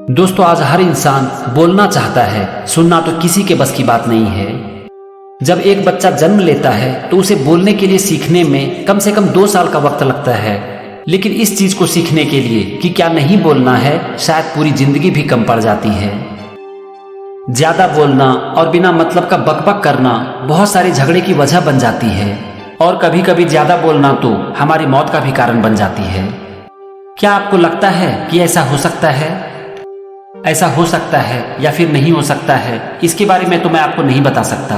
दोस्तों, आज हर इंसान बोलना चाहता है, सुनना तो किसी के बस की बात नहीं है। जब एक बच्चा जन्म लेता है तो उसे बोलने के लिए सीखने में कम से कम 2 साल का वक्त लगता है, लेकिन इस चीज को सीखने के लिए कि क्या नहीं बोलना है, शायद पूरी जिंदगी भी कम पड़ जाती है। ज्यादा बोलना और बिना मतलब का बकबक करना बहुत सारे झगड़े की वजह बन जाती है, और कभी कभी ज्यादा बोलना तो हमारी मौत का भी कारण बन जाती है। क्या आपको लगता है कि ऐसा हो सकता है? ऐसा हो सकता है या फिर नहीं हो सकता है, इसके बारे में तो मैं आपको नहीं बता सकता,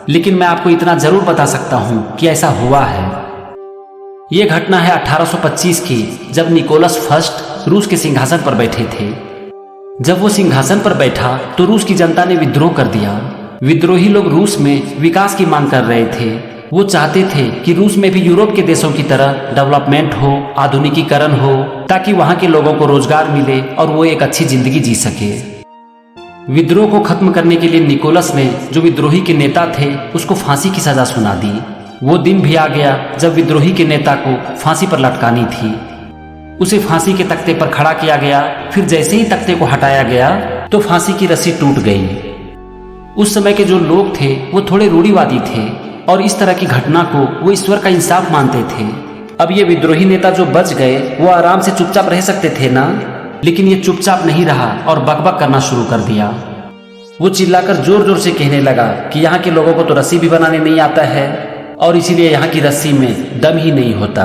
लेकिन मैं आपको इतना जरूर बता सकता हूं कि ऐसा हुआ है। यह घटना है 1825 की, जब निकोलस फर्स्ट रूस के सिंहासन पर बैठे थे। जब वो सिंहासन पर बैठा तो रूस की जनता ने विद्रोह कर दिया। विद्रोही लोग रूस में विकास की मांग कर रहे थे। वो चाहते थे कि रूस में भी यूरोप के देशों की तरह डेवलपमेंट हो, आधुनिकीकरण हो, ताकि वहां के लोगों को रोजगार मिले और वो एक अच्छी जिंदगी जी सके। विद्रोह को खत्म करने के लिए निकोलस ने, जो विद्रोही के नेता थे, उसको फांसी की सजा सुना दी। वो दिन भी आ गया जब विद्रोही के नेता को फांसी पर लटकानी थी। उसे फांसी के तख्ते पर खड़ा किया गया। फिर जैसे ही तख्ते को हटाया गया तो फांसी की रस्सी टूट गई। उस समय के जो लोग थे वो थोड़े रूढ़िवादी थे और इस तरह की घटना को वो ईश्वर का इंसाफ मानते थे। अब ये विद्रोही नेता जो बच गए वो आराम से चुपचाप रह सकते थे ना, लेकिन ये चुपचाप नहीं रहा और बकबक करना शुरू कर दिया। वो चिल्लाकर जोर जोर से कहने लगा कि यहाँ के लोगों को तो रस्सी भी बनाने नहीं आता है और इसीलिए यहाँ की रस्सी में दम ही नहीं होता।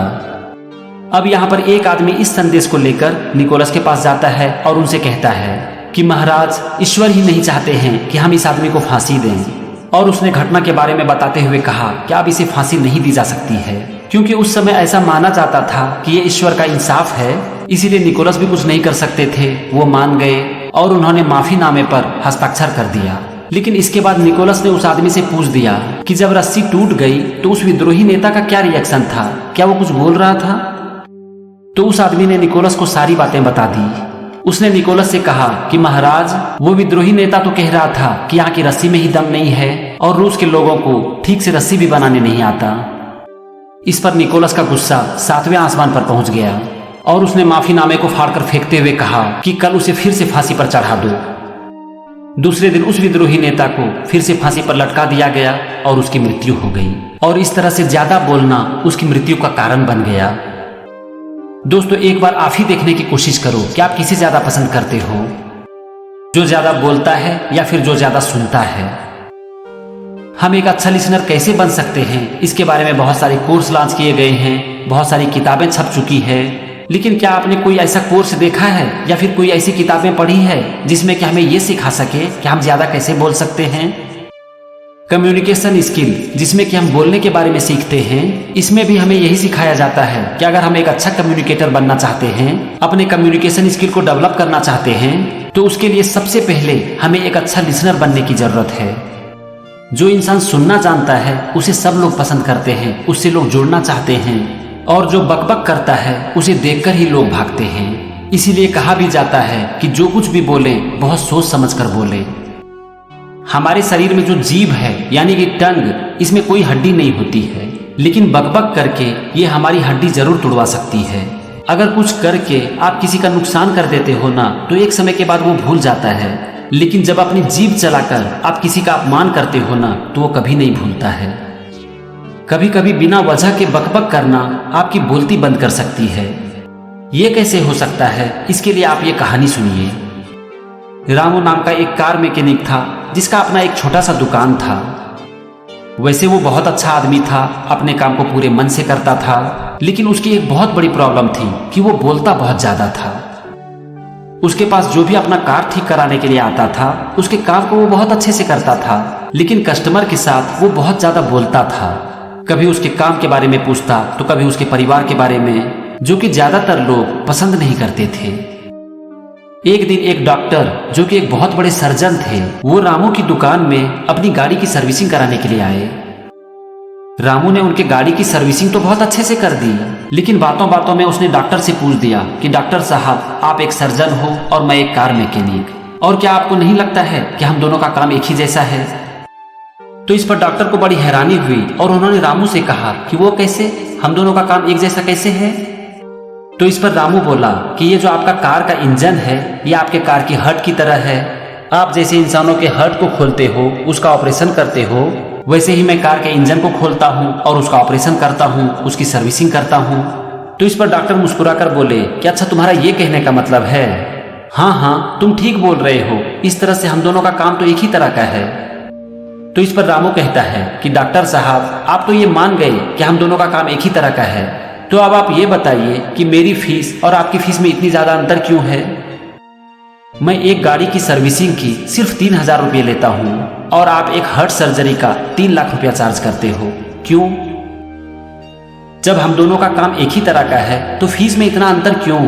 अब यहाँ पर एक आदमी इस संदेश को लेकर निकोलस के पास जाता है और उनसे कहता है कि महाराज, ईश्वर ही नहीं चाहते हैं कि हम इस आदमी को फांसी दें। और उसने घटना के बारे में बताते हुए कहा कि अब इसे फांसी नहीं दी जा सकती है, क्योंकि उस समय ऐसा माना जाता था कि ये ईश्वर का इंसाफ है। इसीलिए निकोलस भी कुछ नहीं कर सकते थे। वो मान गए और उन्होंने माफीनामे पर हस्ताक्षर कर दिया। लेकिन इसके बाद निकोलस ने उस आदमी से पूछ दिया कि जब रस्सी टूट गई तो उस विद्रोही नेता का क्या रिएक्शन था, क्या वो कुछ बोल रहा था? तो उस आदमी ने निकोलस को सारी बातें बता दी। उसने निकोलस से कहा कि महाराज, वो विद्रोही नेता तो कह रहा था कि यहाँ की रस्सी में ही दम नहीं है और रूस के लोगों को ठीक से रस्सी भी बनाने नहीं आता। इस पर निकोलस का गुस्सा 7वें आसमान पर पहुंच गया और उसने माफीनामे को फाड़कर फेंकते हुए कहा कि कल उसे फिर से फांसी पर चढ़ा दो। दूसरे दिन उस विद्रोही नेता को फिर से फांसी पर लटका दिया गया और उसकी मृत्यु हो गई। और इस तरह से ज्यादा बोलना उसकी मृत्यु का कारण बन गया। दोस्तों, एक बार आप ही देखने की कोशिश करो कि आप किसे ज्यादा पसंद करते हो, जो ज्यादा बोलता है या फिर जो ज्यादा सुनता है। हम एक अच्छा लिसनर कैसे बन सकते हैं, इसके बारे में बहुत सारे कोर्स लॉन्च किए गए हैं, बहुत सारी किताबें छप चुकी है। लेकिन क्या आपने कोई ऐसा कोर्स देखा है या फिर कोई ऐसी किताबें पढ़ी है जिसमें कि हमें यह सिखा सके कि हम ज्यादा कैसे बोल सकते हैं? कम्युनिकेशन स्किल, जिसमें कि हम बोलने के बारे में सीखते हैं, इसमें भी हमें यही सिखाया जाता है कि अगर हम एक अच्छा कम्युनिकेटर बनना चाहते हैं, अपने कम्युनिकेशन स्किल को डेवलप करना चाहते हैं, तो उसके लिए सबसे पहले हमें एक अच्छा लिसनर बनने की जरूरत है। जो इंसान सुनना जानता है उसे सब लोग पसंद करते हैं, उससे लोग जुड़ना चाहते हैं, और जो बकबक करता है उसे देखकर ही लोग भागते हैं। इसीलिए कहा भी जाता है कि जो कुछ भी बोले बहुत सोच समझ कर बोले। हमारे शरीर में जो जीभ है यानी कि टंग, इसमें कोई हड्डी नहीं होती है, लेकिन बकबक करके ये हमारी हड्डी जरूर तुड़वा सकती है। अगर कुछ करके आप किसी का नुकसान कर देते हो ना, तो एक समय के बाद वो भूल जाता है, लेकिन जब अपनी जीभ चलाकर आप किसी का अपमान करते हो ना, तो वो कभी नहीं भूलता है। कभी कभी बिना वजह के बकबक करना आपकी बोलती बंद कर सकती है। ये कैसे हो सकता है, इसके लिए आप ये कहानी सुनिए। रामू नाम का एक कार मैकेनिक था जिसका अपना एक छोटा सा दुकान था। वैसे वो बहुत अच्छा आदमी था, अपने काम को पूरे मन से करता था, लेकिन उसकी एक बहुत बड़ी प्रॉब्लम थी कि वो बोलता बहुत ज्यादा था। उसके पास जो भी अपना कार ठीक कराने के लिए आता था, उसके काम को वो बहुत अच्छे से करता था, लेकिन कस्टमर के साथ वो बहुत ज्यादा बोलता था। कभी उसके काम के बारे में पूछता तो कभी उसके परिवार के बारे में, जो कि ज्यादातर लोग पसंद नहीं करते थे। एक दिन एक डॉक्टर, जो कि एक बहुत बड़े सर्जन थे, वो रामू की दुकान में अपनी गाड़ी की सर्विसिंग कराने के लिए आए। रामू ने उनके गाड़ी की सर्विसिंग तो बहुत अच्छे से कर दी, लेकिन बातों बातों में उसने डॉक्टर से पूछ दिया कि डॉक्टर साहब, आप एक सर्जन हो और मैं एक कार मैकेनिक, और क्या आपको नहीं लगता है कि हम दोनों का काम एक ही जैसा है? तो इस पर डॉक्टर को बड़ी हैरानी हुई और उन्होंने रामू से कहा कि वो कैसे, हम दोनों का काम एक जैसा कैसे है? तो इस पर रामू बोला कि ये जो आपका कार का इंजन है ये आपके कार की हर्ट की तरह है। आप जैसे इंसानों के हर्ट को खोलते हो, उसका ऑपरेशन करते हो, वैसे ही मैं कार के इंजन को खोलता हूँ और उसका ऑपरेशन करता हूँ, उसकी सर्विसिंग करता हूँ। तो इस पर डॉक्टर मुस्कुराकर बोले कि अच्छा तुम्हारा ये कहने का मतलब है, हाँ हाँ तुम ठीक बोल रहे हो, इस तरह से हम दोनों का काम तो एक ही तरह का है। तो इस पर रामू कहता है कि डॉक्टर साहब आप तो ये मान गए कि हम दोनों का काम एक ही तरह का है, तो अब आप ये बताइए कि मेरी फीस और आपकी फीस में इतनी ज्यादा अंतर क्यों है। मैं एक गाड़ी की सर्विसिंग की सिर्फ 3,000 रुपये लेता हूँ और आप एक हार्ट सर्जरी का 3 लाख रुपया चार्ज करते हो, क्यों? जब हम दोनों का काम एक ही तरह का है तो फीस में इतना अंतर क्यों?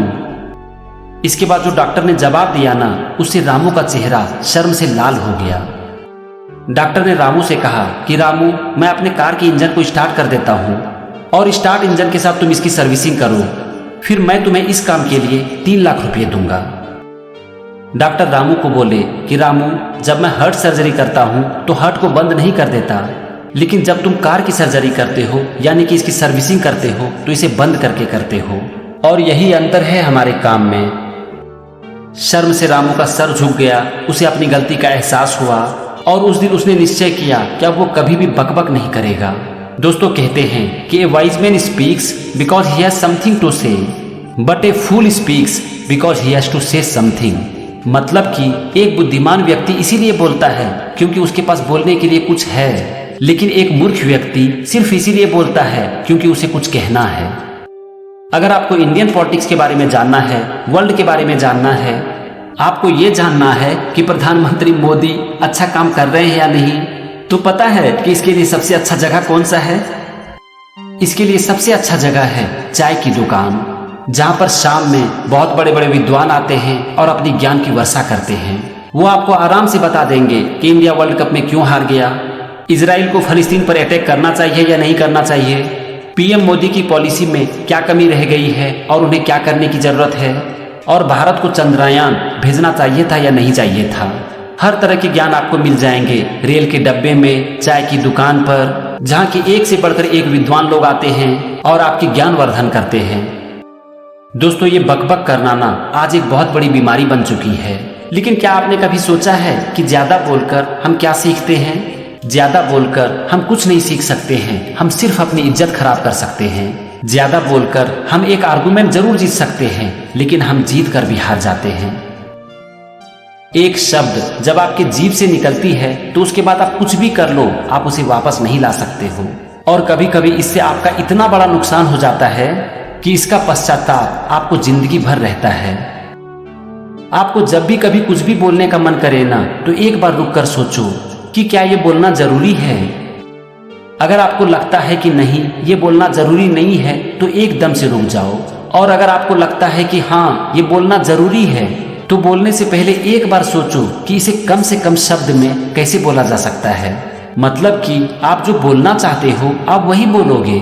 इसके बाद जो डॉक्टर ने जवाब दिया ना, उससे रामू का चेहरा शर्म से लाल हो गया। डॉक्टर ने रामू से कहा कि रामू मैं अपने कार के इंजन को स्टार्ट कर देता हूँ और स्टार्ट इंजन के साथ तुम इसकी सर्विसिंग करो, फिर मैं तुम्हें इस काम के लिए 3 लाख रुपये दूंगा। डॉक्टर रामू को बोले कि रामू जब मैं हार्ट सर्जरी करता हूँ तो हार्ट को बंद नहीं कर देता, लेकिन जब तुम कार की सर्जरी करते हो यानी कि इसकी सर्विसिंग करते हो तो इसे बंद करके करते हो, और यही अंतर है हमारे काम में। शर्म से रामू का सर झुक गया, उसे अपनी गलती का एहसास हुआ और उस दिन उसने निश्चय किया कि अब वो कभी भी बकबक नहीं करेगा। दोस्तों कहते हैं कि a wise man speaks because he has something to say, but a fool speaks because he has to say something. मतलब कि एक बुद्धिमान व्यक्ति इसीलिए बोलता है क्योंकि उसके पास बोलने के लिए कुछ है, लेकिन एक मूर्ख व्यक्ति सिर्फ इसीलिए बोलता है क्योंकि उसे कुछ कहना है। अगर आपको इंडियन पॉलिटिक्स के बारे में जानना है, वर्ल्ड के बारे में जानना है, आपको ये जानना है कि प्रधानमंत्री मोदी अच्छा काम कर रहे हैं या नहीं, तो पता है कि इसके लिए सबसे अच्छा जगह कौन सा है? इसके लिए सबसे अच्छा जगह है चाय की दुकान, जहां पर शाम में बहुत बड़े बड़े विद्वान आते हैं और अपनी ज्ञान की वर्षा करते हैं। वो आपको आराम से बता देंगे कि इंडिया वर्ल्ड कप में क्यों हार गया, इजराइल को फलस्तीन पर अटैक करना चाहिए या नहीं करना चाहिए, पीएम मोदी की पॉलिसी में क्या कमी रह गई है और उन्हें क्या करने की जरूरत है, और भारत को चंद्रयान भेजना चाहिए था या नहीं चाहिए था। हर तरह के ज्ञान आपको मिल जाएंगे रेल के डब्बे में, चाय की दुकान पर, जहाँ की एक से बढ़कर एक विद्वान लोग आते हैं और आपकी ज्ञानवर्धन करते हैं। दोस्तों ये बकबक करना ना आज एक बहुत बड़ी बीमारी बन चुकी है, लेकिन क्या आपने कभी सोचा है कि ज्यादा बोलकर हम क्या सीखते हैं? ज्यादा बोलकर हम कुछ नहीं सीख सकते हैं, हम सिर्फ अपनी इज्जत खराब कर सकते हैं। ज्यादा बोलकर हम एक आर्गुमेंट जरूर जीत सकते हैं, लेकिन हम जीत कर भी हार जाते हैं। एक शब्द जब आपके जीभ से निकलती है तो उसके बाद आप कुछ भी कर लो, आप उसे वापस नहीं ला सकते हो, और कभी कभी इससे आपका इतना बड़ा नुकसान हो जाता है कि इसका पश्चाताप आपको जिंदगी भर रहता है। आपको जब भी कभी कुछ भी बोलने का मन करे ना, तो एक बार रुक कर सोचो कि क्या ये बोलना जरूरी है। अगर आपको लगता है कि नहीं ये बोलना जरूरी नहीं है तो एकदम से रुक जाओ, और अगर आपको लगता है कि हाँ ये बोलना जरूरी है तो बोलने से पहले एक बार सोचो कि इसे कम से कम शब्द में कैसे बोला जा सकता है। मतलब कि आप जो बोलना चाहते हो आप वही बोलोगे,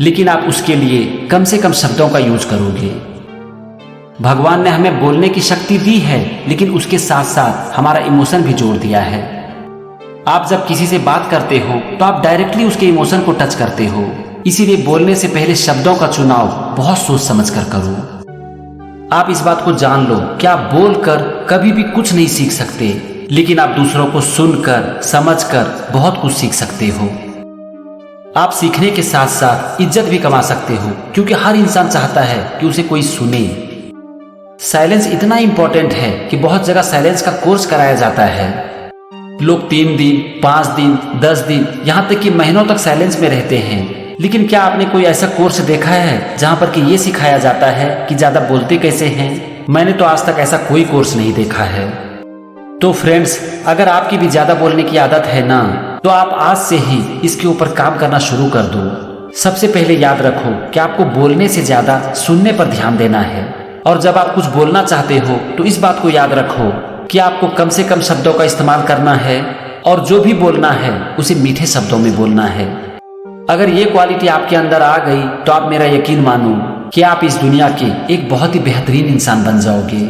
लेकिन आप उसके लिए कम से कम शब्दों का यूज करोगे। भगवान ने हमें बोलने की शक्ति दी है, लेकिन उसके साथ साथ हमारा इमोशन भी जोड़ दिया है। आप जब किसी से बात करते हो तो आप डायरेक्टली उसके इमोशन को टच करते हो, इसीलिए बोलने से पहले शब्दों का चुनाव बहुत सोच समझ कर करो। आप इस बात को जान लो कि आप बोलकर कभी भी कुछ नहीं सीख सकते, लेकिन आप दूसरों को सुनकर समझकर बहुत कुछ सीख सकते हो। आप सीखने के साथ साथ इज्जत भी कमा सकते हो, क्योंकि हर इंसान चाहता है कि उसे कोई सुने। साइलेंस इतना इंपॉर्टेंट है कि बहुत जगह साइलेंस का कोर्स कराया जाता है। लोग 3 दिन 5 दिन 10 दिन यहाँ तक कि महीनों तक साइलेंस में रहते हैं, लेकिन क्या आपने कोई ऐसा कोर्स देखा है जहाँ पर कि ये सिखाया जाता है कि ज्यादा बोलते कैसे हैं? मैंने तो आज तक ऐसा कोई कोर्स नहीं देखा है। तो फ्रेंड्स, अगर आपकी भी ज्यादा बोलने की आदत है ना, तो आप आज से ही इसके ऊपर काम करना शुरू कर दो। सबसे पहले याद रखो कि आपको बोलने से ज्यादा सुनने पर ध्यान देना है, और जब आप कुछ बोलना चाहते हो तो इस बात को याद रखो कि आपको कम से कम शब्दों का इस्तेमाल करना है, और जो भी बोलना है उसे मीठे शब्दों में बोलना है। अगर ये क्वालिटी आपके अंदर आ गई तो आप मेरा यकीन मानो कि आप इस दुनिया के एक बहुत ही बेहतरीन इंसान बन जाओगे।